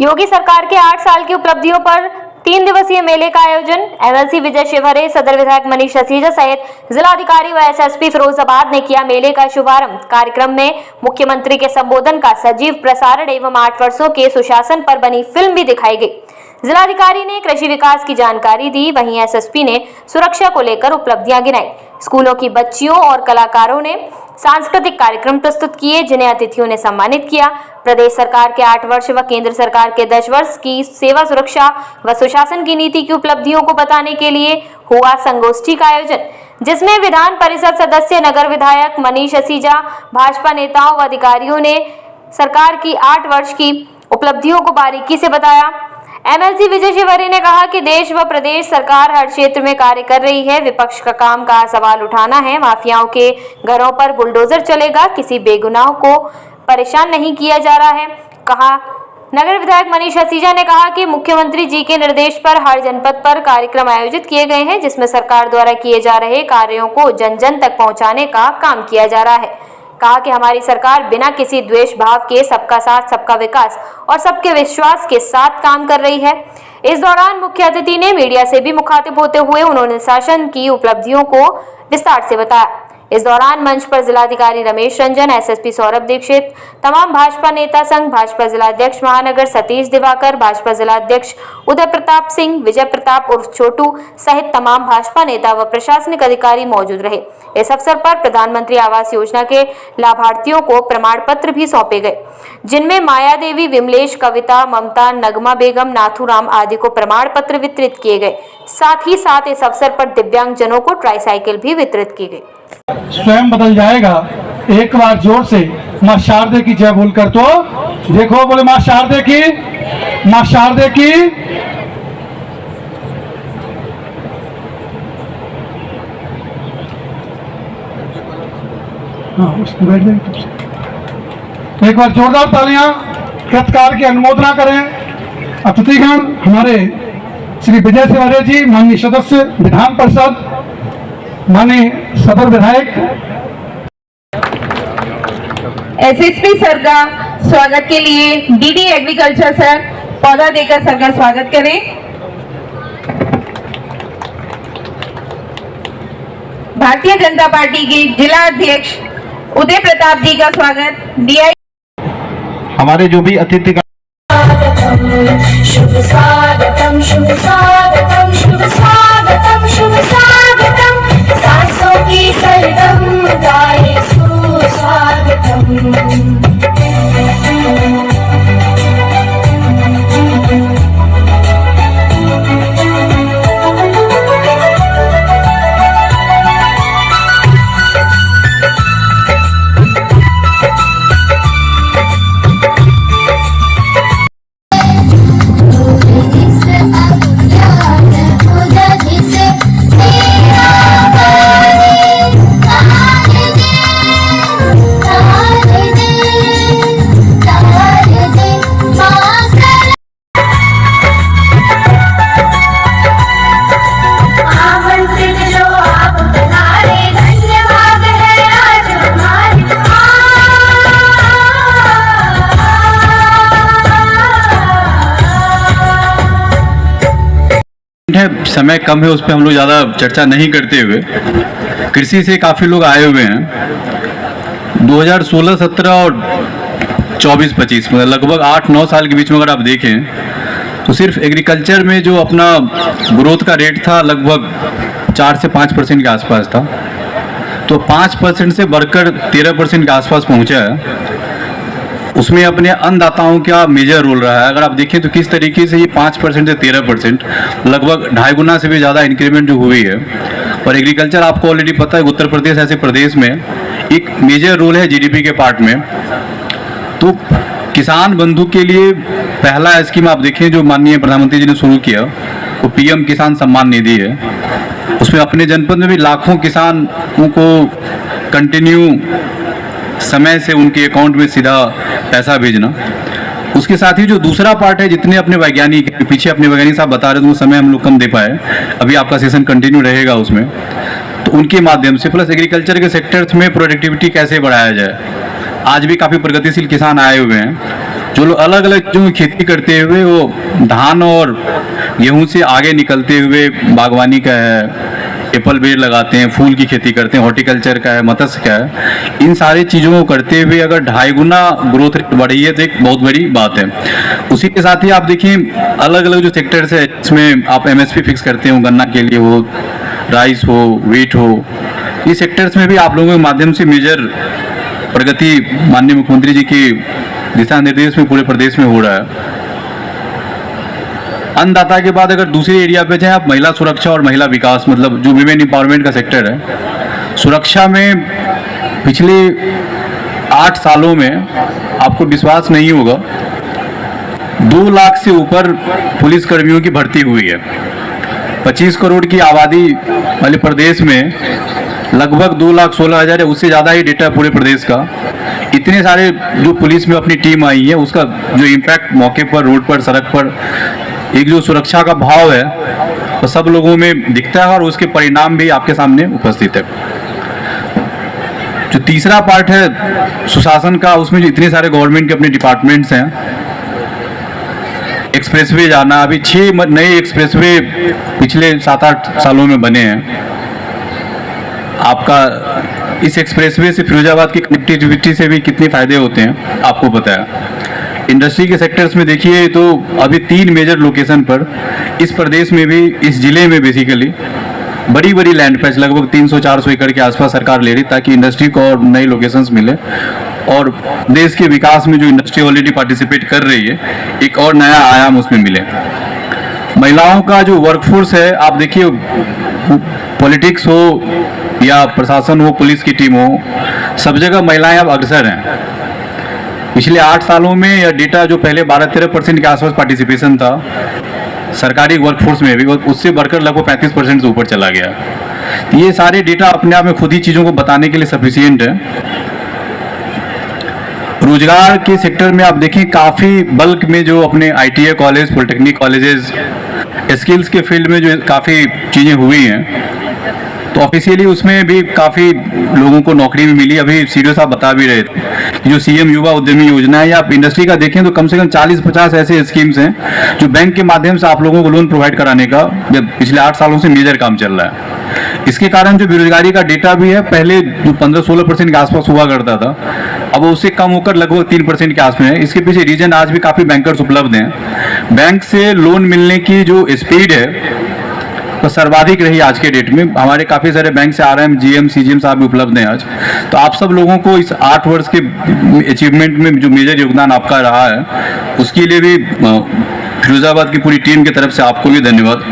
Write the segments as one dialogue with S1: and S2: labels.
S1: योगी सरकार के 8 साल की उपलब्धियों पर 3 दिवसीय मेले का आयोजन। एमएलसी विजय शिवहरे, सदर विधायक मनीष असीजा सहित जिलाधिकारी व एसएसपी फिरोजाबाद ने किया मेले का शुभारंभ। कार्यक्रम में मुख्यमंत्री के संबोधन का सजीव प्रसारण एवं 8 वर्षों के सुशासन पर बनी फिल्म भी दिखाई गई। जिलाधिकारी ने कृषि विकास की जानकारी दी, वहीं एसएसपी ने सुरक्षा को लेकर उपलब्धियां गिनाई। स्कूलों की बच्चियों और कलाकारों ने सांस्कृतिक कार्यक्रम प्रस्तुत किए, जिन्हें अतिथियों ने सम्मानित किया। प्रदेश सरकार के 8 वर्ष व केंद्र सरकार के 10 वर्ष की सेवा, सुरक्षा व सुशासन की नीति की उपलब्धियों को बताने के लिए हुआ संगोष्ठी का आयोजन, जिसमें विधान परिषद सदस्य, नगर विधायक मनीष असीजा, भाजपा नेताओं व अधिकारियों ने सरकार की 8 वर्ष की उपलब्धियों को बारीकी से बताया। एमएलसी विजय शिवहरे ने कहा कि देश व प्रदेश सरकार हर क्षेत्र में कार्य कर रही है। विपक्ष का काम का सवाल उठाना है। माफियाओं के घरों पर बुलडोजर चलेगा, किसी बेगुनाह को परेशान नहीं किया जा रहा है, कहा। नगर विधायक मनीष असीजा ने कहा कि मुख्यमंत्री जी के निर्देश पर हर जनपद पर कार्यक्रम आयोजित किए गए हैं, जिसमें सरकार द्वारा किए जा रहे कार्यों को जन जन तक पहुंचाने का काम किया जा रहा है। कहा कि हमारी सरकार बिना किसी द्वेष भाव के सबका साथ, सबका विकास और सबके विश्वास के साथ काम कर रही है। इस दौरान मुख्य अतिथि ने मीडिया से भी मुखातिब होते हुए उन्होंने शासन की उपलब्धियों को विस्तार से बताया। इस दौरान मंच पर जिलाधिकारी रमेश रंजन, एसएसपी सौरभ दीक्षित, तमाम भाजपा नेता संघ, भाजपा जिलाध्यक्ष महानगर सतीश दिवाकर, भाजपा जिलाध्यक्ष उदय प्रताप सिंह, विजय प्रताप उर्फ छोटू सहित तमाम भाजपा नेता व प्रशासनिक अधिकारी मौजूद रहे। इस अवसर पर प्रधानमंत्री आवास योजना के लाभार्थियों को प्रमाण पत्र भी सौंपे गए, जिनमें माया देवी, विमलेश, कविता, ममता, नगमा बेगम, नाथूराम आदि को प्रमाण पत्र वितरित किए गए। साथ ही साथ इस अवसर पर दिव्यांगजनों को ट्राईसाइकिल भी वितरित की गई।
S2: स्वयं बदल जाएगा। एक बार जोर से मां शारदे की जय बोलकर तो देखो, बोले मां शारदे की, मां शारदे की। एक बार जोरदार तालियां कृतकार की अनुमोदना करें। अतिथिगण हमारे श्री विजय शिवहरे जी, माननीय सदस्य विधान परिषद, माननीय सदर विधायक।
S3: एसएसपी सर का स्वागत के लिए डीडी एग्रीकल्चर सर पौधा देकर सर का स्वागत करें। भारतीय जनता पार्टी के जिला अध्यक्ष उदय प्रताप जी का स्वागत डीआई।
S4: हमारे जो भी अतिथि
S5: शुभ स्वागतम, शुभ स्वागतम, शुभ स्वागतम, शुभ स्वागतम, सांसों की सरगम गाए सुस्वागतम।
S6: समय कम है, उस पर हम लोग ज़्यादा चर्चा नहीं करते हुए, कृषि से काफ़ी लोग आए हुए हैं। 2016-17 और 24-25 मतलब लगभग 8-9 साल के बीच में अगर आप देखें तो सिर्फ एग्रीकल्चर में जो अपना ग्रोथ का रेट था लगभग 4 से 5% के आसपास था, तो 5% से बढ़कर 13% के आसपास पहुंचा है। उसमें अपने अन्नदाताओं का मेजर रोल रहा है। अगर आप देखें तो किस तरीके से ये 5% से 13% लगभग 2.5 गुना से भी ज़्यादा इंक्रीमेंट जो हुई है। और एग्रीकल्चर आपको ऑलरेडी पता है, उत्तर प्रदेश ऐसे प्रदेश में एक मेजर रोल है जीडीपी के पार्ट में। तो किसान बंधु के लिए पहला स्कीम आप देखें जो माननीय प्रधानमंत्री जी ने शुरू किया, वो पीएम किसान सम्मान निधि है। उसमें अपने जनपद में भी लाखों किसानों को कंटिन्यू समय से उनके अकाउंट में सीधा पैसा भेजना। उसके साथ ही जो दूसरा पार्ट है, जितने अपने वैज्ञानिक पीछे अपने वैज्ञानिक साहब बता रहे थे वो समय हम लोग कम दे पाए, अभी आपका सेशन कंटिन्यू रहेगा उसमें, तो उनके माध्यम से प्लस एग्रीकल्चर के सेक्टर्स में प्रोडक्टिविटी कैसे बढ़ाया जाए। आज भी काफ़ी प्रगतिशील किसान आए हुए हैं जो लोग अलग अलग चीज़ों की खेती करते हुए वो धान और गेहूं से आगे निकलते हुए बागवानी का है, एप्पल बेर लगाते हैं, फूल की खेती करते हैं, हॉर्टिकल्चर का है, मत्स्य का है, इन सारी चीज़ों को करते हुए अगर 2.5 गुना ग्रोथ रेट बढ़ी है तो एक बहुत बड़ी बात है। उसी के साथ ही आप देखिए अलग अलग जो सेक्टर्स है इसमें आप MSP फिक्स करते हो, गन्ना के लिए हो, राइस हो, व्हीट हो, इस सेक्टर्स में भी आप लोगों के माध्यम से मेजर प्रगति माननीय मुख्यमंत्री जी के दिशा निर्देश में पूरे प्रदेश में हो रहा है। अन्नदाता के बाद अगर दूसरे एरिया पे जाए आप, महिला सुरक्षा और महिला विकास, मतलब जो विमेन एम्पावरमेंट का सेक्टर है, सुरक्षा में पिछले 8 सालों में आपको विश्वास नहीं होगा 2 लाख से ऊपर पुलिस कर्मियों की भर्ती हुई है। 25 करोड़ की आबादी वाले प्रदेश में लगभग 2,16,000 है, उससे ज़्यादा ही डेटा है पूरे प्रदेश का। इतने सारे जो पुलिस में अपनी टीम आई है, उसका जो इम्पैक्ट मौके पर, रोड पर, सड़क पर एक जो सुरक्षा का भाव है वो सब लोगों में दिखता है और उसके परिणाम भी आपके सामने उपस्थित है। जो तीसरा पार्ट है सुशासन का, उसमें जो इतने सारे गवर्नमेंट के अपने डिपार्टमेंट्स हैं, एक्सप्रेसवे जाना, अभी 6 नए एक्सप्रेसवे पिछले 7-8 सालों में बने हैं। आपका इस एक्सप्रेसवे से फिरोजाबाद की कनेक्टिविटी से भी कितने फायदे होते हैं आपको पता है। इंडस्ट्री के सेक्टर्स में देखिए तो अभी 3 मेजर लोकेशन पर इस प्रदेश में भी, इस जिले में बेसिकली बड़ी बड़ी लैंड पैच लगभग 300-400 एकड़ के आसपास सरकार ले रही, ताकि इंडस्ट्री को और नए लोकेशंस मिले और देश के विकास में जो इंडस्ट्री ऑलरेडी पार्टिसिपेट कर रही है एक और नया आयाम उसमें मिले। महिलाओं का जो वर्कफोर्स है, आप देखिए पॉलिटिक्स हो या प्रशासन हो, पुलिस की टीम हो, सब जगह महिलाएं अब अग्रसर हैं। पिछले 8 सालों में यह डेटा जो पहले 12-13% के आसपास पार्टिसिपेशन था सरकारी वर्कफोर्स में भी, उससे बढ़कर लगभग 35% से ऊपर चला गया। ये सारे डेटा अपने आप में खुद ही चीज़ों को बताने के लिए सफिशिएंट है। रोजगार के सेक्टर में आप देखें काफ़ी बल्क में जो अपने ITA college, polytechnic colleges, skills के फील्ड में जो काफ़ी चीज़ें हुई हैं, तो ऑफिशियली उसमें भी काफ़ी लोगों को नौकरी भी मिली। अभी सीडीओ साहब बता भी रहे थे जो CM युवा उद्यमी योजना है, या आप इंडस्ट्री का देखें तो कम से कम 40-50 ऐसे स्कीम्स हैं जो बैंक के माध्यम से आप लोगों को लोन प्रोवाइड कराने का पिछले 8 सालों से मेजर काम चल रहा है। इसके कारण जो बेरोजगारी का डेटा भी है, पहले जो 15-16% के आसपास हुआ करता था, अब उससे कम होकर लगभग 3% के आसपास है। इसके पीछे रीजन आज भी काफ़ी बैंकर्स उपलब्ध हैं। बैंक से लोन मिलने की जो स्पीड है तो सर्वाधिक रही आज के डेट में। हमारे काफ़ी सारे बैंक से RM, GM, CGM साहब भी उपलब्ध हैं आज। तो आप सब लोगों को इस 8 वर्ष के अचीवमेंट में जो मेजर योगदान आपका रहा है, उसके लिए भी फिरोजाबाद की पूरी टीम की तरफ से आपको भी धन्यवाद।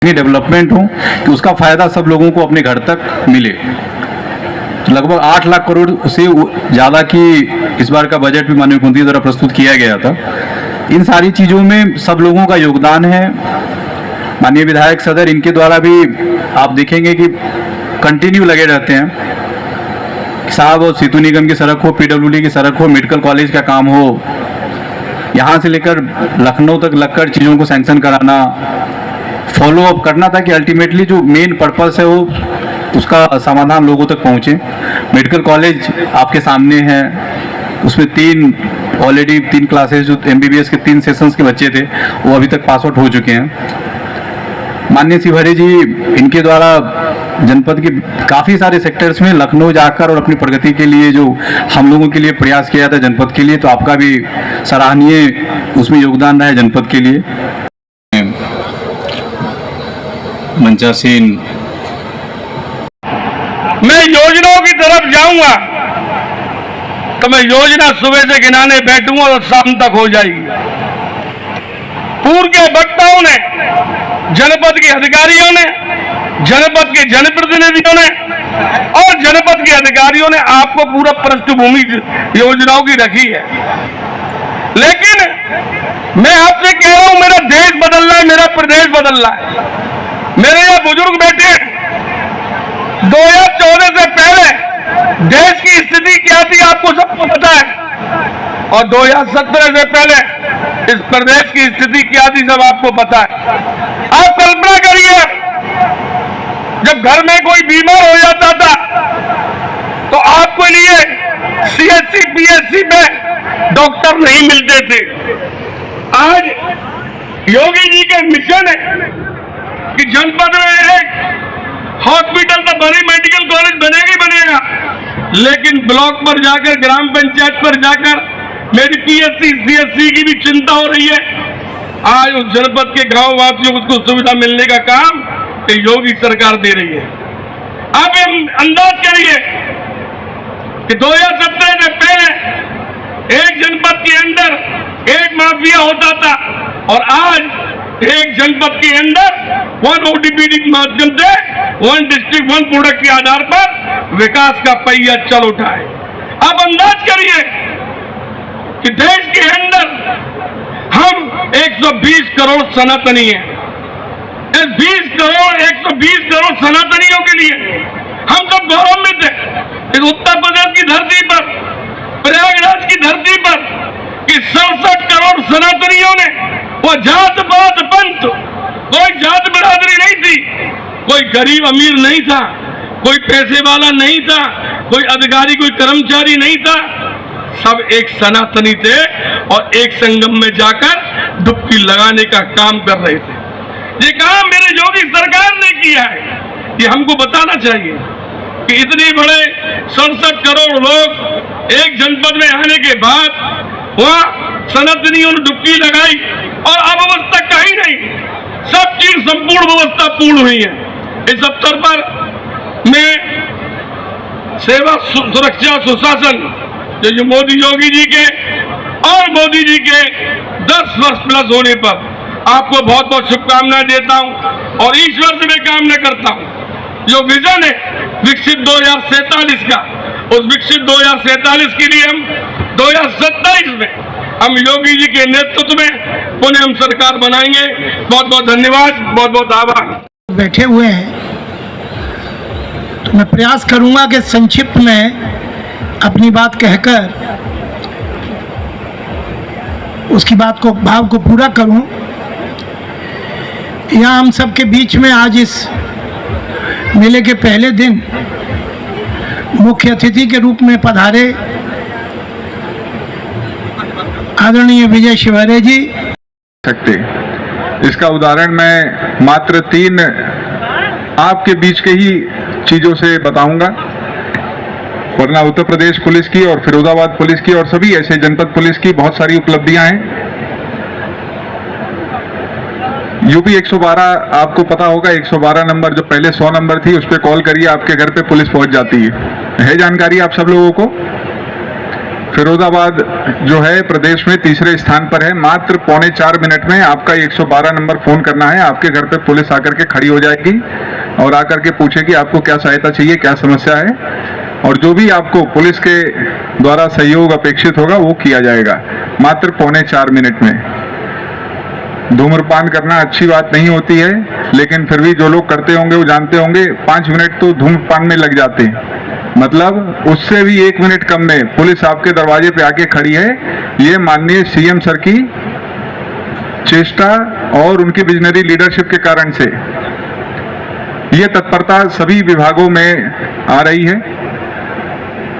S6: डेवलपमेंट हो कि उसका फ़ायदा सब लोगों को अपने घर तक मिले। तो लगभग 8 लाख करोड़ से ज़्यादा की इस बार का बजट भी माननीय मुख्यमंत्री द्वारा प्रस्तुत किया गया था। इन सारी चीज़ों में सब लोगों का योगदान है। माननीय विधायक सदर, इनके द्वारा भी आप देखेंगे कि कंटिन्यू लगे रहते हैं साहब, और सेतु निगम की सड़क हो, PWD की सड़क हो, मेडिकल कॉलेज का काम हो, यहाँ से लेकर लखनऊ तक लगकर चीज़ों को सैंक्शन कराना, फॉलो अप करना, ताकि अल्टीमेटली जो मेन पर्पस है वो उसका समाधान लोगों तक पहुँचे। मेडिकल कॉलेज आपके सामने है, उसमें ऑलरेडी 3 क्लासेज जो MBBS के 3 सेशंस के बच्चे थे वो अभी तक पास आउट हो चुके हैं। माननीय शिवहरे जी, इनके द्वारा जनपद के काफ़ी सारे सेक्टर्स में लखनऊ जाकर और अपनी प्रगति के लिए जो हम लोगों के लिए प्रयास किया था जनपद के लिए, तो आपका भी सराहनीय उसमें योगदान रहा है जनपद के लिए। मंचासीन,
S7: मैं योजनाओं की तरफ जाऊंगा तो मैं योजना सुबह से गिनाने बैठूंगा और शाम तक हो जाएगी। पूर्व के वक्ताओं ने, जनपद के अधिकारियों ने, जनपद के जनप्रतिनिधियों ने और जनपद के अधिकारियों ने आपको पूरा पृष्ठभूमि योजनाओं की रखी है। लेकिन मैं आपसे कह रहा हूं, मेरा देश बदल रहा है, मेरा प्रदेश बदल रहा है। मेरे यहाँ बुजुर्ग बैठे हैं। 2014 से पहले देश की स्थिति क्या थी आपको सबको पता है, और 2017 से पहले इस प्रदेश की स्थिति क्या थी सब आपको पता है। आप कल्पना करिए, जब घर में कोई बीमार हो जाता था तो आपके लिए CHC PHC में डॉक्टर नहीं मिलते थे। आज योगी जी के मिशन है कि जनपद में एक हॉस्पिटल तो बने, मेडिकल कॉलेज बनेगा ही बनेगा, लेकिन ब्लॉक पर जाकर, ग्राम पंचायत पर जाकर मेरी पीएससी सीएससी की भी चिंता हो रही है। आज उस जनपद के गांव वासियों को सुविधा मिलने का काम तो योगी सरकार दे रही है। आप अंदाज करिए कि 2017 से पहले एक जनपद के अंदर एक माफिया होता था और आज एक जनपद के अंदर 1 ODPD के माध्यम से 1 डिस्ट्रिक्ट 1 प्रोडक्ट के आधार पर विकास का पहिया चल उठा है। आप अंदाज करिए कि देश के अंदर हम 120 करोड़ सनातनी हैं। इस 120 करोड़ सनातनियों के लिए हम सब गौरवान्वित हैं। इस उत्तर प्रदेश की धरती पर, प्रयागराज की धरती पर कि 67 करोड़ सनातनियों ने, वो जात पात पंथ, कोई जात बिरादरी नहीं थी, कोई गरीब अमीर नहीं था, कोई पैसे वाला नहीं था, कोई अधिकारी कोई कर्मचारी नहीं था, सब एक सनातनी थे और एक संगम में जाकर डुबकी लगाने का काम कर रहे थे। ये काम मेरे योगी सरकार ने किया है। ये हमको बताना चाहिए कि इतने बड़े 67 करोड़ लोग एक जनपद में आने के बाद वहां सनातनियों ने डुबकी लगाई और अब अवस्था कहीं नहीं, सब चीज संपूर्ण व्यवस्था पूर्ण हुई है। इस अवसर पर मैं सेवा सुरक्षा सुशासन जो मोदी योगी जी के और मोदी जी के 10 वर्ष प्लस होने पर आपको बहुत बहुत शुभकामनाएं देता हूं और ईश्वर से मैं कामना करता हूं। जो विजन है विकसित 2047 का, उस विकसित 2047 के लिए हम 2027 में हम योगी जी के नेतृत्व में पुनः हम सरकार बनाएंगे। बहुत बहुत धन्यवाद, बहुत बहुत आभार।
S8: बैठे हुए हैं तो मैं प्रयास करूंगा कि संक्षिप्त में अपनी बात कहकर उसकी बात को, भाव को पूरा करूं। यहाँ हम सबके बीच में आज इस मेले के पहले दिन मुख्य अतिथि के रूप में पधारे आदरणीय विजय शिवहरे जी।
S9: सकते इसका उदाहरण मैं मात्र 3 आपके बीच के ही चीजों से बताऊंगा, वरना उत्तर प्रदेश पुलिस की और फिरोजाबाद पुलिस की और सभी ऐसे जनपद पुलिस की बहुत सारी उपलब्धियां हैं। यूपी 112 आपको पता होगा, 112 नंबर जो पहले 100 नंबर थी, उस पर कॉल करिए, आपके घर पे पुलिस पहुंच जाती है जानकारी आप सब लोगों को। फिरोजाबाद जो है प्रदेश में तीसरे स्थान पर है। मात्र 3.25 मिनट में आपका 112 नंबर फोन करना है, आपके घर पे पुलिस आकर के खड़ी हो जाएगी और आकर के पूछेगी आपको क्या सहायता चाहिए, क्या समस्या है, और जो भी आपको पुलिस के द्वारा सहयोग अपेक्षित होगा वो किया जाएगा मात्र 3.25 मिनट में। धूम्रपान करना अच्छी बात नहीं होती है, लेकिन फिर भी जो लोग करते होंगे वो जानते होंगे 5 मिनट तो धूम्रपान में लग जाते हैं, मतलब उससे भी 1 मिनट कम में पुलिस आपके दरवाजे पे आके खड़ी है। ये माननीय सीएम सर की चेष्टा और उनकी विजनरी लीडरशिप के कारण से ये तत्परता सभी विभागों में आ रही है।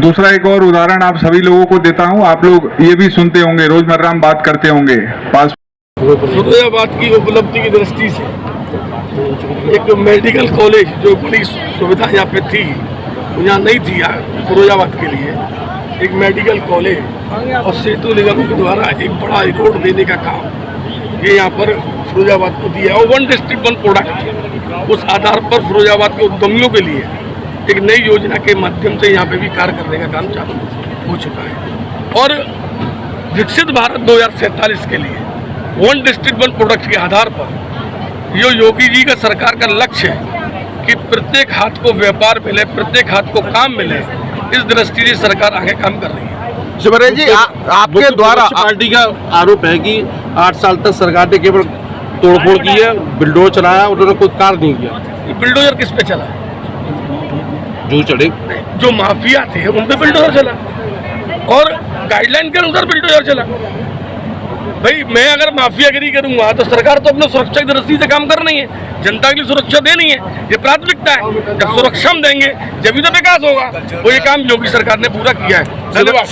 S9: दूसरा एक और उदाहरण आप सभी लोगों को देता हूं, आप लोग ये भी सुनते होंगे, रोजमर्रा हम बात करते होंगे पास
S7: फिरोजाबाद की उपलब्धि की दृष्टि से एक मेडिकल कॉलेज जो बड़ी सुविधा यहाँ पे थी, यहाँ नहीं थी, फिरोजाबाद के लिए एक मेडिकल कॉलेज और सेतु निगम के द्वारा एक बड़ा रोड देने का काम ये यहाँ पर फिरोजाबाद को दिया और 1 डिस्ट्रिक्ट 1 प्रोडक्ट, उस आधार पर फिरोजाबाद के उद्यमियों के लिए एक नई योजना के माध्यम से यहाँ पे भी कार्य करने का काम चालू हो चुका है। और विकसित भारत 2047 के लिए 1 डिस्ट्रिक्ट 1 प्रोडक्ट के आधार पर यो योगी जी का सरकार का लक्ष्य है कि प्रत्येक हाथ को व्यापार मिले, प्रत्येक हाथ को काम मिले, इस दृष्टि से सरकार आगे काम कर रही है।
S10: शिवहरे जी, आपके द्वारा
S11: पार्टी का आरोप है कि 8 साल तक सरकार ने केवल तोड़फोड़ की है, बिल्डोजर चलाया, उन्होंने कोई कार्य नहीं किया।
S7: बिल्डोजर किस पे चला?
S11: जो चढ़े,
S7: जो माफिया थे उन पे बिल्डोजर चला और गाइडलाइन के अनुसार बिल्डोजर चला। भाई मैं अगर माफियागिरी करूंगा तो सरकार तो अपने सुरक्षा की दृष्टि से काम करनी है, जनता के लिए सुरक्षा देनी है, ये प्राथमिकता है। जब सुरक्षा हम देंगे जब भी तो विकास होगा। वो ये काम योगी सरकार ने पूरा किया है। धन्यवाद।